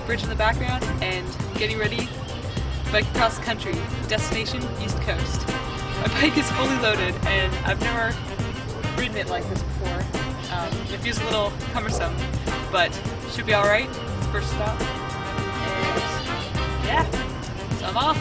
Bridge in the background and getting ready to bike across the country, destination East Coast. My bike is fully loaded and I've never ridden it like this before. It feels a little cumbersome, but should be alright. It's the first stop. And yeah, so I'm off.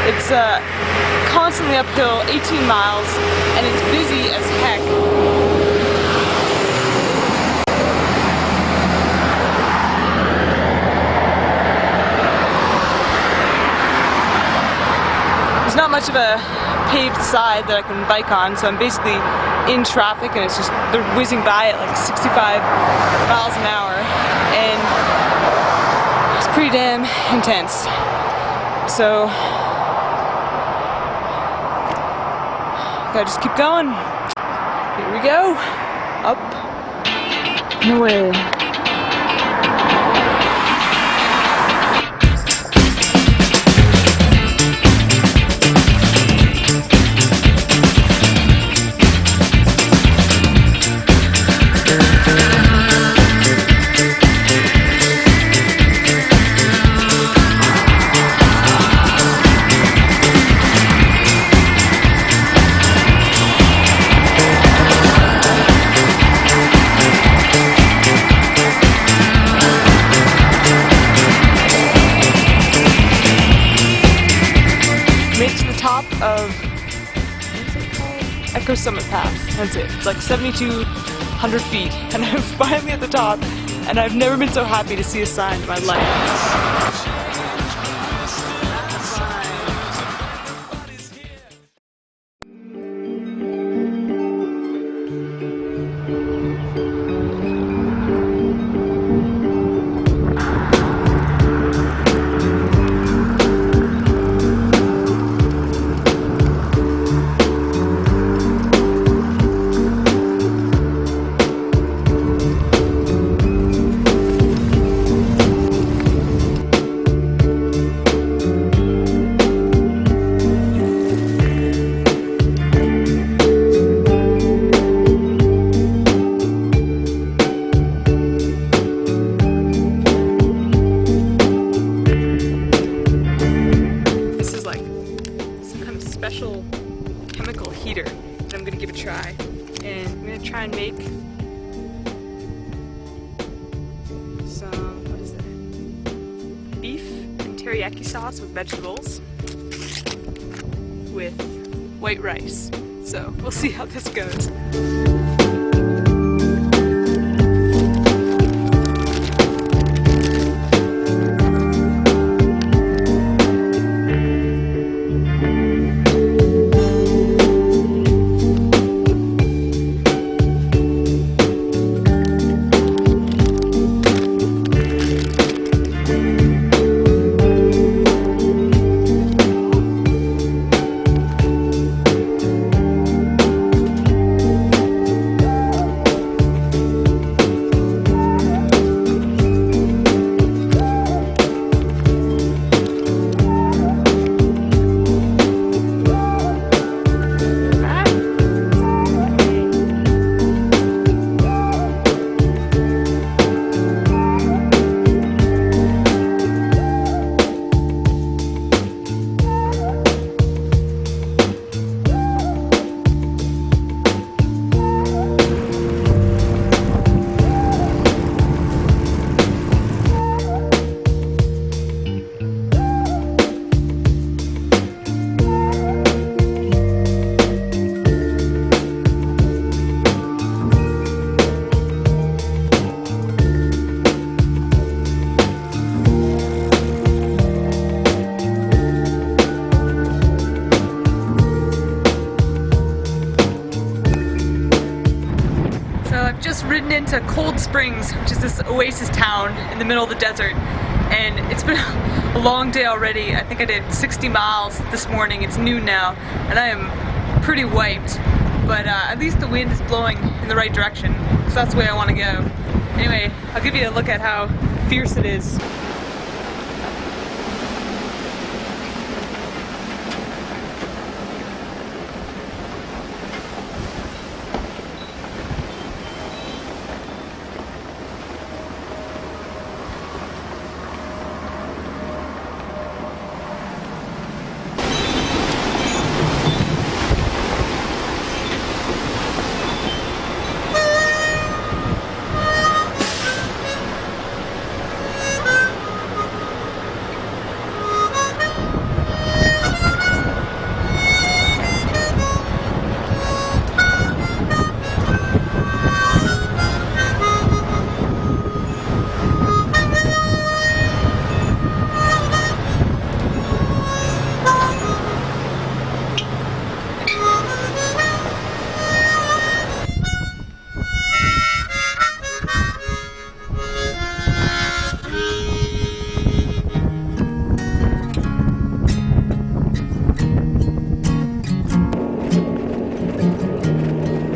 It's constantly uphill, 18 miles, and it's busy as heck. There's not much of a paved side that I can bike on, so I'm basically in traffic and it's just, they're whizzing by at like 65 miles an hour, and it's pretty damn intense. So gotta just keep going. Here we go. Up and away. Of, what's it called? Echo Summit Pass. That's it. It's like 7,200 feet, and I'm finally at the top, and I've never been so happy to see a sign in my life. Special chemical heater that I'm gonna give a try, and I'm gonna try and make some, what is that? Beef and teriyaki sauce with vegetables with white rice. So we'll see how this goes. Just ridden into Cold Springs, which is this oasis town in the middle of the desert, and it's been a long day already. I think I did 60 miles this morning. It's noon now, and I am pretty wiped, but at least the wind is blowing in the right direction, so that's the way I want to go. Anyway, I'll give you a look at how fierce it is.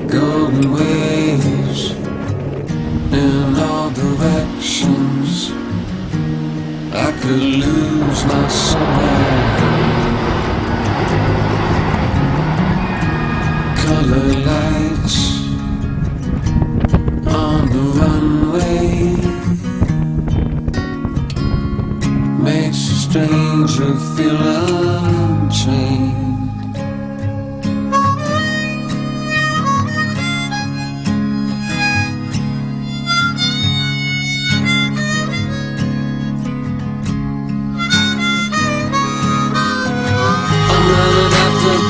Golden waves in all directions. I could lose my soul. Color lights on the runway makes a stranger feel unchained.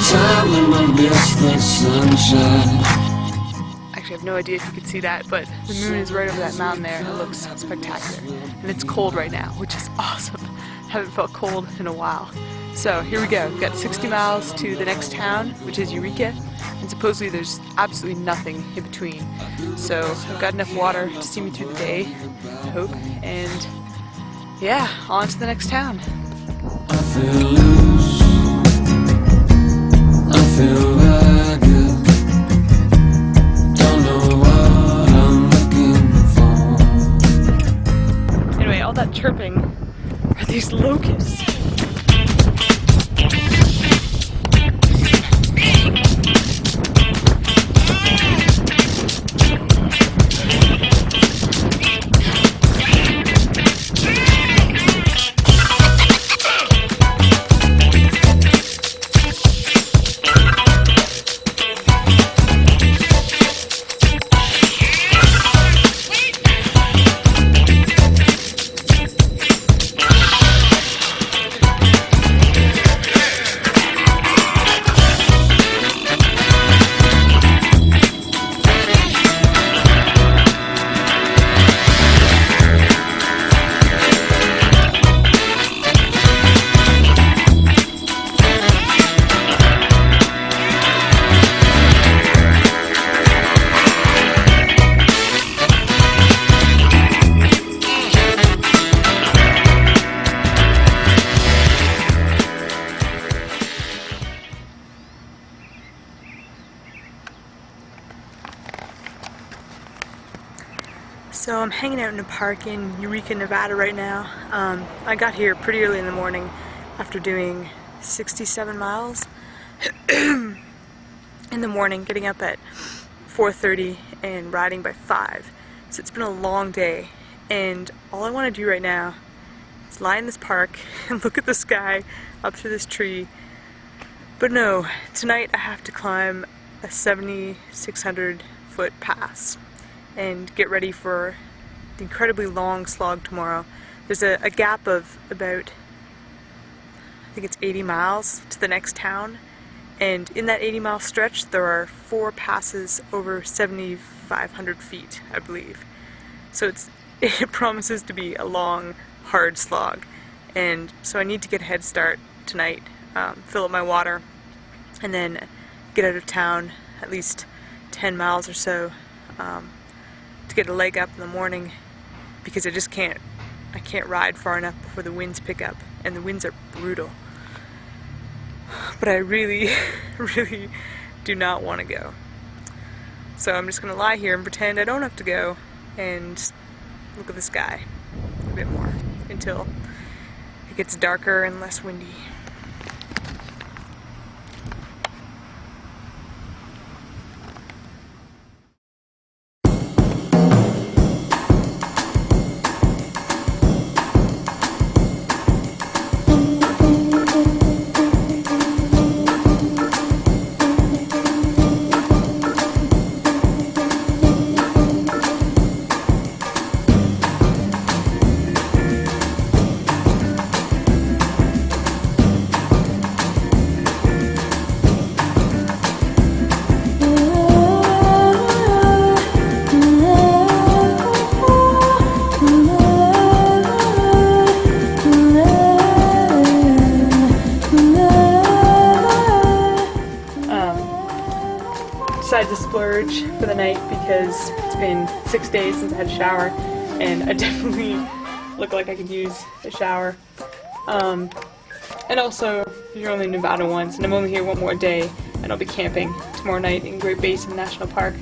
Time and I miss the sunshine. Actually, I have no idea if you can see that, but the moon is right over that mountain there, and it looks spectacular. And it's cold right now, which is awesome. Haven't felt cold in a while. So here we go. We've got 60 miles to the next town, which is Eureka, and supposedly there's absolutely nothing in between. So I've got enough water to see me through the day, I hope, and yeah, on to the next town. I feel loose. I feel ragged. Don't know what I'm looking for. Anyway, all that chirping are these locusts. So I'm hanging out in a park in Eureka, Nevada right now. I got here pretty early in the morning after doing 67 miles in the morning, getting up at 4:30 and riding by 5. So it's been a long day, and all I want to do right now is lie in this park and look at the sky up to this tree. But no, tonight I have to climb a 7,600 foot pass and get ready for the incredibly long slog tomorrow. There's a gap of about, I think it's 80 miles to the next town, and in that 80-mile stretch there are 4 passes over 7,500 feet, I believe. So it promises to be a long, hard slog, and so I need to get a head start tonight, fill up my water, and then get out of town at least 10 miles or so to get a leg up in the morning, because I can't ride far enough before the winds pick up, and the winds are brutal. But I really, really do not want to go. So I'm just going to lie here and pretend I don't have to go and look at the sky a bit more until it gets darker and less windy. Decided to splurge for the night because it's been 6 days since I had a shower, and I definitely look like I could use a shower. And also, you're only in Nevada once, and I'm only here one more day, and I'll be camping tomorrow night in Great Basin National Park.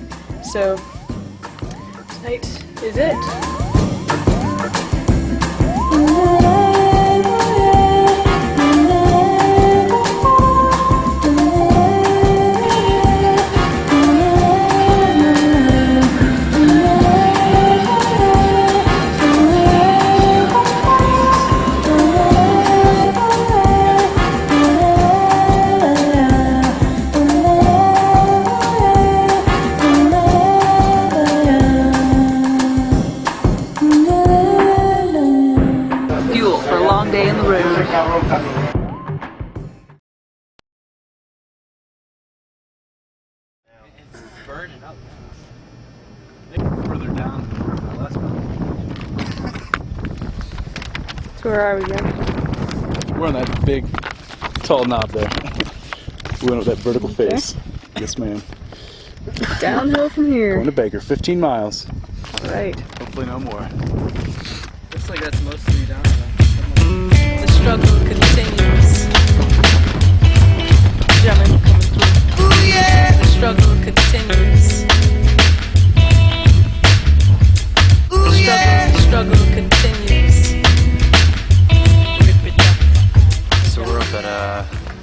So, tonight is it. Fuel for a long day in the road. It's burning up now. Further down, less. So where are we going? We're on that big, tall knob there. We went up that vertical face. Yes, ma'am. Downhill from here. Going to Baker, 15 miles. Alright. Hopefully no more. Looks like that's mostly down there. The struggle continues. Gentlemen coming through. Ooh, yeah. The struggle continues. Ooh, the struggle continues. So we're up at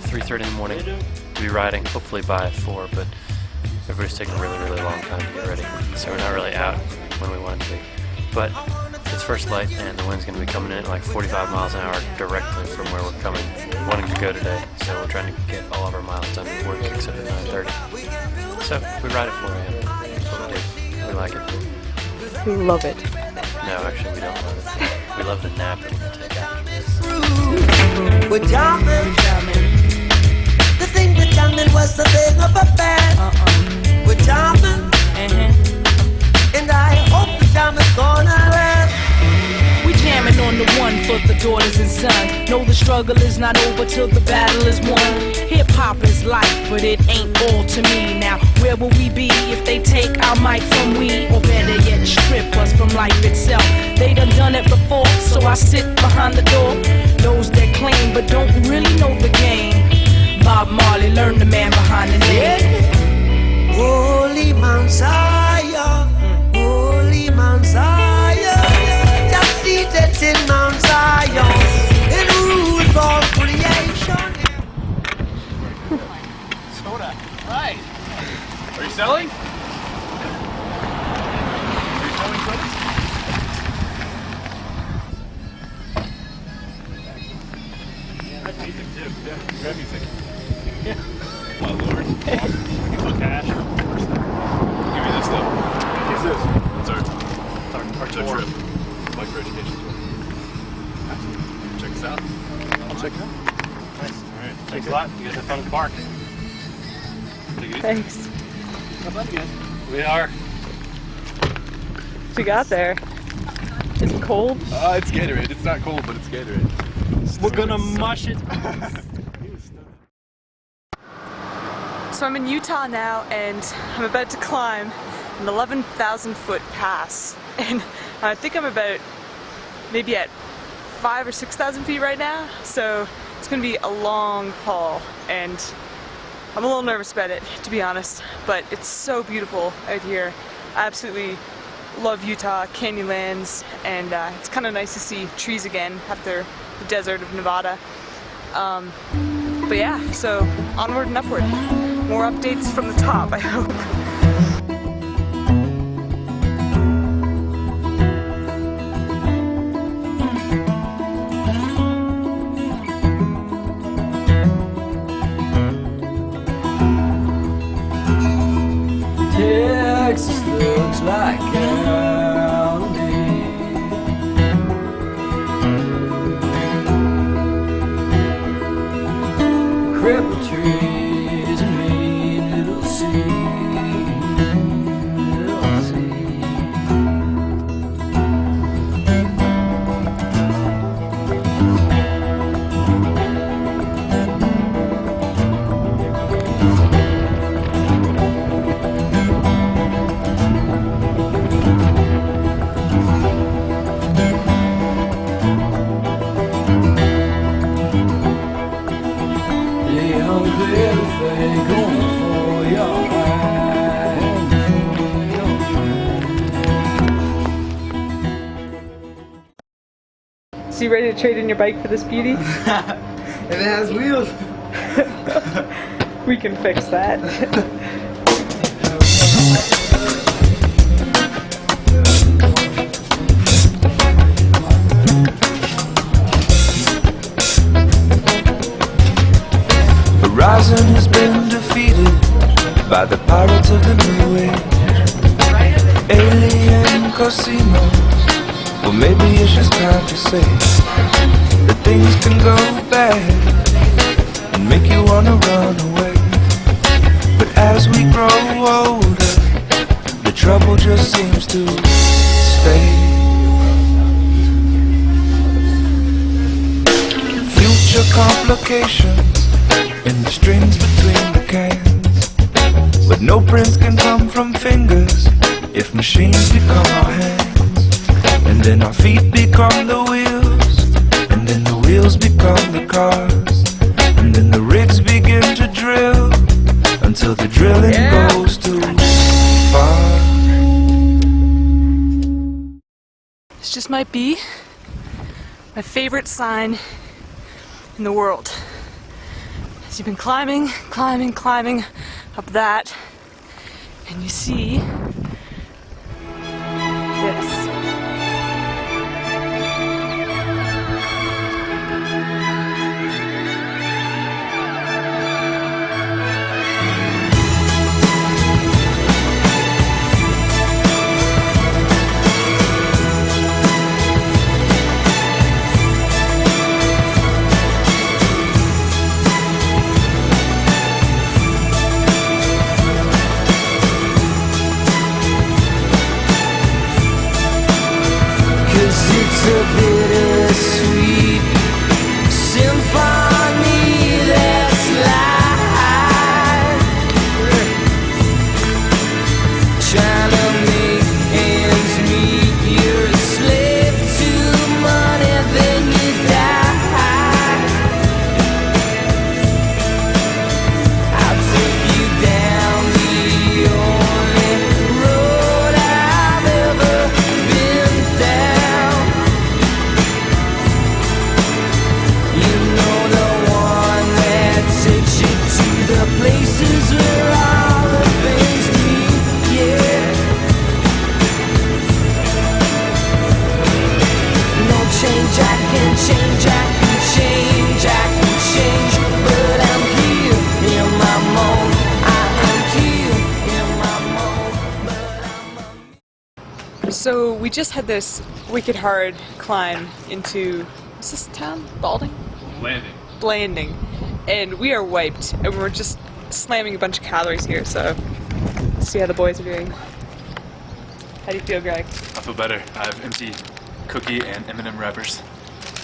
3:30 in the morning to be riding, hopefully by 4, but everybody's taking a really, really long time to get ready, so we're not really out when we want to be. But it's first light, and the wind's going to be coming in at like 45 miles an hour directly from where we're wanting to go today. So we're trying to get all of our miles done before it kicks up at 9:30. So we ride at 4 a.m. That's what we do. We like it. We love it. No, actually we don't love it. We love the nap that we can take after. We're jamming. The thing with jamming was the thing of a band. We're jamming. And I hope the jam is gonna last. We jamming on the one for the daughters and sons. Know the struggle is not over till the battle is won. Hip hop is life, but it ain't all to me. Now, where will we be if they take our mic from we? Or better yet, strip us from life itself. They done it before, so I sit behind the door. Those that claim but don't really know the game. Bob Marley, learn the man behind the name. Holy Mount Zion, Holy Mount Zion. Are you selling? Are you selling clothes? Grab music too. Yeah, grab music. Yeah. My lord. Cash. Give me this though. What's this? It's our trip. Micro education tour. Check us out. I'll check it out. Nice. Alright. Thanks a lot. You guys have fun at the park. Take it easy. Thanks. Have fun, guys. We are. What you got there? Is it cold? It's Gatorade. It's not cold, but it's Gatorade. We're gonna mush it. So I'm in Utah now, and I'm about to climb an 11,000 foot pass, and I think I'm about maybe at 5,000 or 6,000 feet right now, so it's gonna be a long haul, and I'm a little nervous about it, to be honest, but it's so beautiful out here. I absolutely love Utah, Canyonlands, and it's kind of nice to see trees again after the desert of Nevada. But yeah, so onward and upward. More updates from the top, I hope. Texas looks like Cali. Cripple trees and mean little sea. So you ready to trade in your bike for this beauty? If it has wheels. We can fix that. Horizon has been defeated by the pirates of the New Age. Alien casinos. Well, maybe it's just time to say that things can go bad and make you wanna run away. But as we grow older, the trouble just seems to stay. Future complications in the strings between the cans. But no prints can come from fingers if machines become our hands. And then our feet become the wheels, and then the wheels become the cars, and then the rigs begin to drill until the drilling goes too far. This just might be my favorite sign in the world. As you've been climbing up that, and you see this. So we just had this wicked hard climb into, what's this town? Balding? Blanding. And we are wiped, and we're just slamming a bunch of calories here, so let's see how the boys are doing. How do you feel, Greg? I feel better. I have empty cookie and M&M wrappers,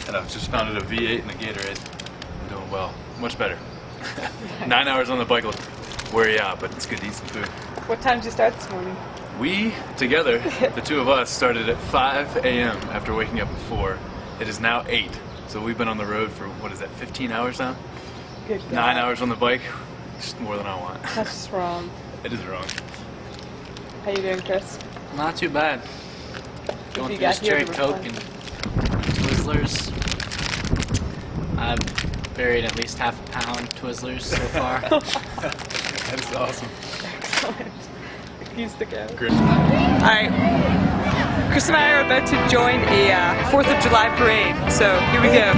and I've just pounded a V8 and a Gatorade. I'm doing well. Much better. 9 hours on the bike will wear you out, but it's good to eat some food. What time did you start this morning? We, together, the two of us, started at 5 a.m. after waking up at 4. It is now 8, so we've been on the road for, what is that, 15 hours now? Good God. 9 hours on the bike, just more than I want. That's just wrong. It is wrong. How you doing, Chris? Not too bad. Going through this cherry Coke and Twizzlers. I've buried at least half a pound Twizzlers so far. That is awesome. Excellent. You stick out. Great. Alright. Chris and I are about to join a 4th of July parade, so here we go.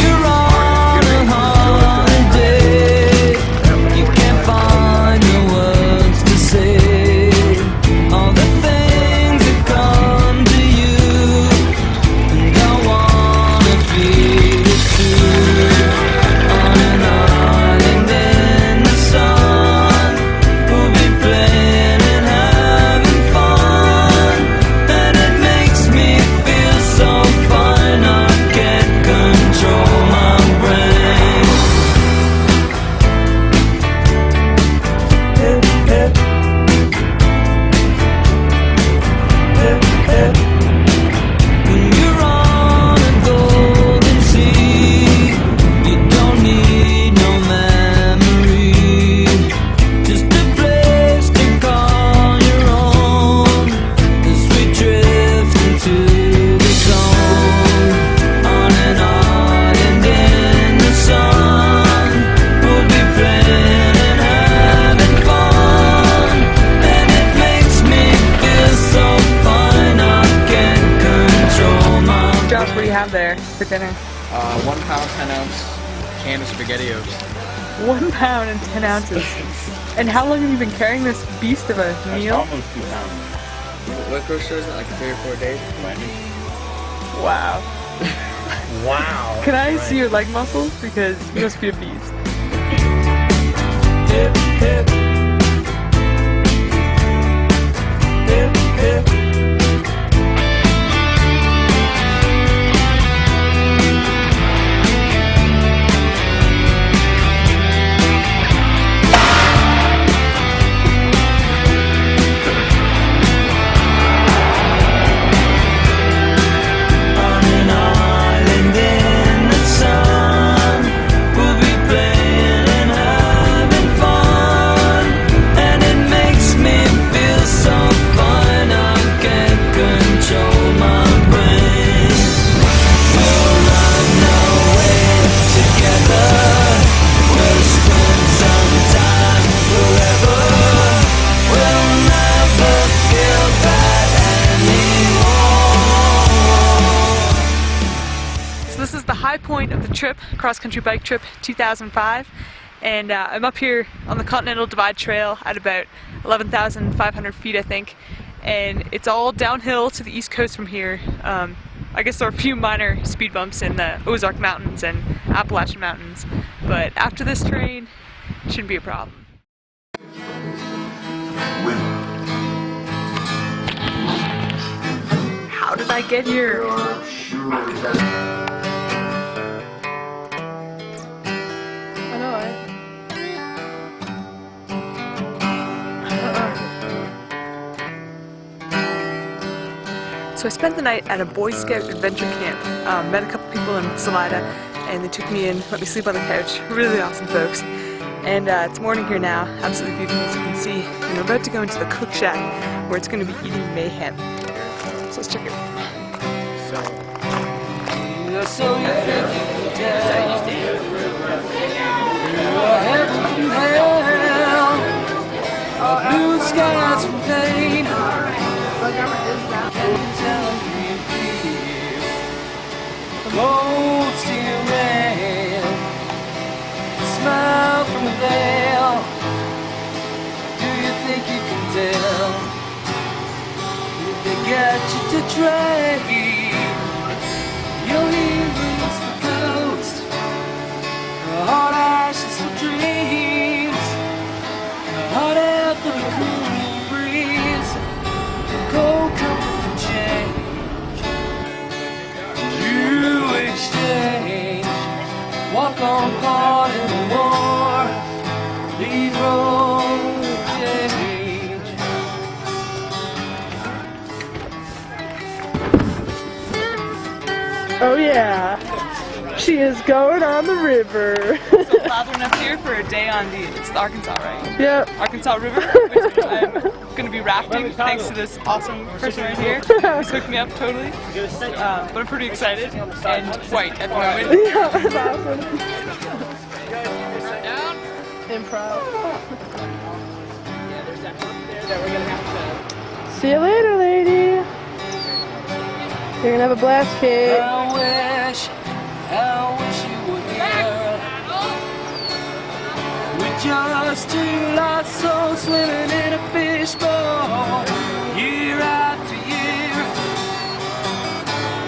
You're on a holiday. You can't find the words to say all the things that come to you, and I wanna feel it too. On an island in the sun, we'll be playing and having fun, and it makes me feel so fine. I can't control my brain. When you're on a golden sea, you don't need no memory, just a place to call your own, as we drift into the zone. On an island in the sun, we'll be playing and having fun, and it makes me feel so fine. I can't control my Josh, what do you have there for dinner? 1 pound, 10 ounce can of SpaghettiOs. 1 pound and 10 ounces. And how long have you been carrying this beast of a meal? Almost 2 pounds. What grocery store is it? Like 3 or 4 days? Wow. Wow. Can I see your leg muscles? Because you must be a beast. hip, hip. Hip, hip. On an island in the sun, we'll be playing and having fun, and it makes me feel so fine. I can't control my brain. We'll run away together. We'll spend some time forever. We'll never feel bad anymore. So this is the high point of the trip, cross-country bike trip 2005, and I'm up here on the Continental Divide Trail at about 11,500 feet, I think, and it's all downhill to the east coast from here. I guess there are a few minor speed bumps in the Ozark Mountains and Appalachian Mountains, but after this terrain, it shouldn't be a problem. How did I get here? I know, So I spent the night at a Boy Scout adventure camp. Met a couple people in Salida, and they took me in, let me sleep on the couch. Really awesome folks. And it's morning here now, absolutely beautiful as you can see. And we're about to go into the cook shack, where it's going to be eating mayhem. So let's check it out. So you think you can tell heaven from hell, or blue skies from pain. You can tell me get you to trade your earrings for ghosts, your hard ashes for dreams, your hot air for the cool breeze, cold comfort for change. You exchange, walk on part in the war, lead road change. Oh yeah, she is going on the river. So lathering up here for a day on it's the Arkansas, right? Yep. Arkansas River, which I'm going to be rafting thanks to this awesome person right here. He's hooked me up totally. But I'm pretty excited and white at the moment. Yeah, that's awesome. Improv. See you later, lady. You're gonna have a blast, Kate. I wish you were here. We're just two lost souls swimming in a fishbowl, year after year,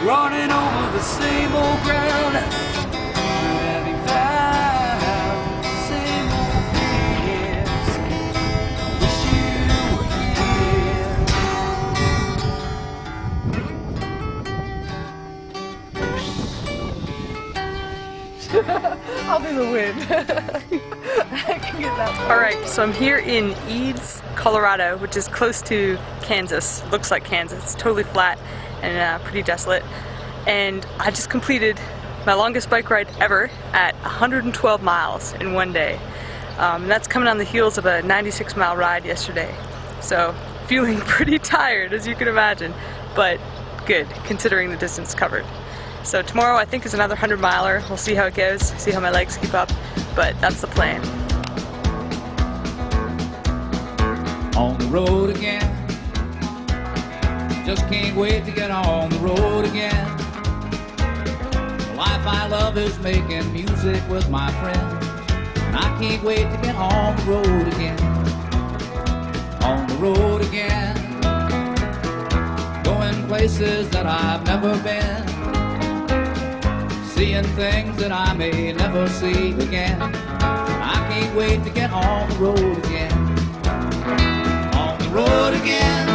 running over the same old ground, having found the same old fears. I wish you were here. I'll do the wind. I can get that far. Alright, so I'm here in Eads, Colorado, which is close to Kansas. Looks like Kansas. It's totally flat and pretty desolate. And I just completed my longest bike ride ever at 112 miles in one day. And that's coming on the heels of a 96-mile ride yesterday. So feeling pretty tired, as you can imagine, but good considering the distance covered. So tomorrow I think is another 100-miler. We'll see how it goes, see how my legs keep up, but that's the plan. On the road again, just can't wait to get on the road again. The life I love is making music with my friends, and I can't wait to get on the road again. On the road again, going places that I've never been, seeing things that I may never see again. I can't wait to get on the road again. On the road again.